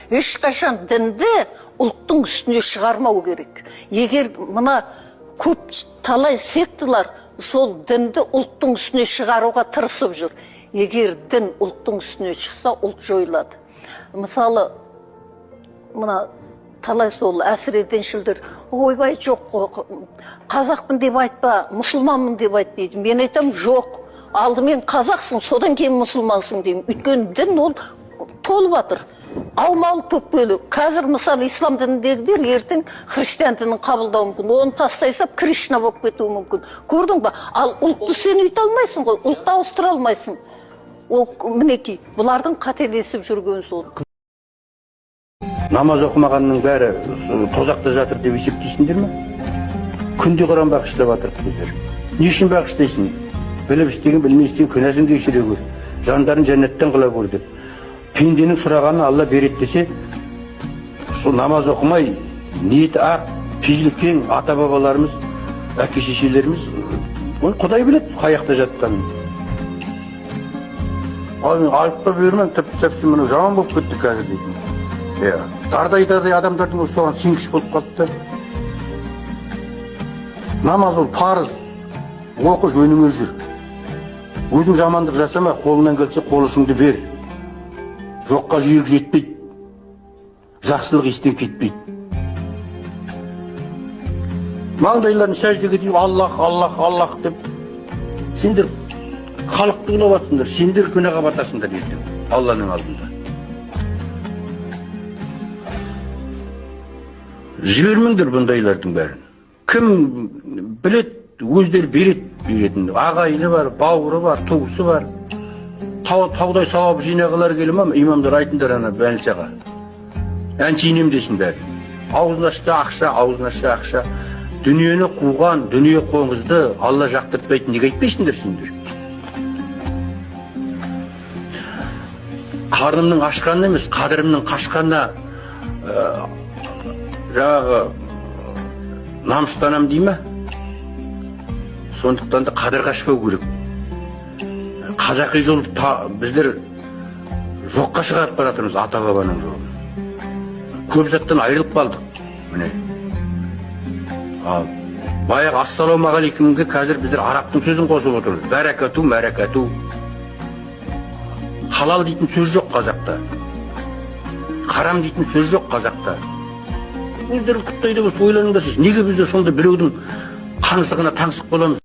Ешқашан дінді ұлттың үстіне шығармау керек. Егер мына көп талай секталар сол дінді ұлттың үстіне шығаруға тырысып жүр. Егер дін ұлттың үстіне шықса, ұлт жойылады. Мысалы, мына талай сол әсіреденшілдер, ойбай жоқ, қазақпын деп айтпа, мұсылманмын деп айт дейді. Мен айтам, жоқ, алдымен қазақсың, содан кейін мұсылмансың деймін. Өйткені дін ол толып жатыр. Аумалы төкпелі. Қазір мысалы ислам дініндегілер ертең христиан дінін қабылдауы мүмкін. Оны тастай сап Кришна болып кетуі мүмкін. Көрдің ба? Ал ұлтты сен үйте алмайсың ғой, ұлтты ауыстыра алмайсың. Ол мінекей, бұлардың қателесіп жүрген сол. Намаз оқымағанның бәрі тозақта жатыр деп есептейсіңдер ме? Күнде Құран бағыштап жатыр. Не үшін бағыштайсың? Біліп істеген, білмей істеген күнәсін кешіре көр. Жандарын жәннаттан қыла көр деп. Пенденің сұрағаны Алла береді десе, сол намаз оқымай, ниеті ақ, пейілі кең ата-бабаларымыз, әке-шешелеріміз, Құдай біледі қаяқта жатқанын. Айыпқа бермем, тіпті мұны жаман болып кетті қазір дейтін. Дардай адамдардың соған сенгіш болып қалды. Намаз ол парыз, оқы жөніңе жүр. Өзің жамандық жасама, қолынан келсе қол ұшыңды бер. Жоққа жүйек жетпейді, жақсылық естен кетпейді. Маңдайларын сәждеге дейін Аллах, Аллах, Аллах деп, сендер халықты қылып жатсыңдар, сендер күнәға батасыңдар ертең Алланың алдында. Жібермеңдер бұндайлардың бәрін. Кім білет, өздері беретін. Ағайыны бар, бауыры бар, туысы бар. Таудай сауап жинағылар келім ама, имамдар айтындар ана бәлсаға. Әншейінем десін бәрі. Аузын ашты ақша, аузын ашты ақша. Дүниені қуған, дүние қоңызды Алла жақтыртпайтын неге айтпайсыңдар сендер? Қарнымның ашқанына емес, қадірімнің қашқанына жаңағы намыстанам дей ма? Сондықтан да қадір қашпау керек. Қазақи жол біздер жоққа шығарып баратырмыз ата-бабаның жолын. Көп заттан айырылып қалдық. Міне. Баяғы ассалаумағалейкумге қазір біздер арабтың сөзін қосып отырмыз. Бәрәкату, мәрәкату. Халал дейтін сөз жоқ қазақта. Харам дейтін сөз жоқ қазақта. Өздерің құттайды болса ойланыңдар сіз. Неге біздер сонда біреудің қаңсығына таңсық боламыз?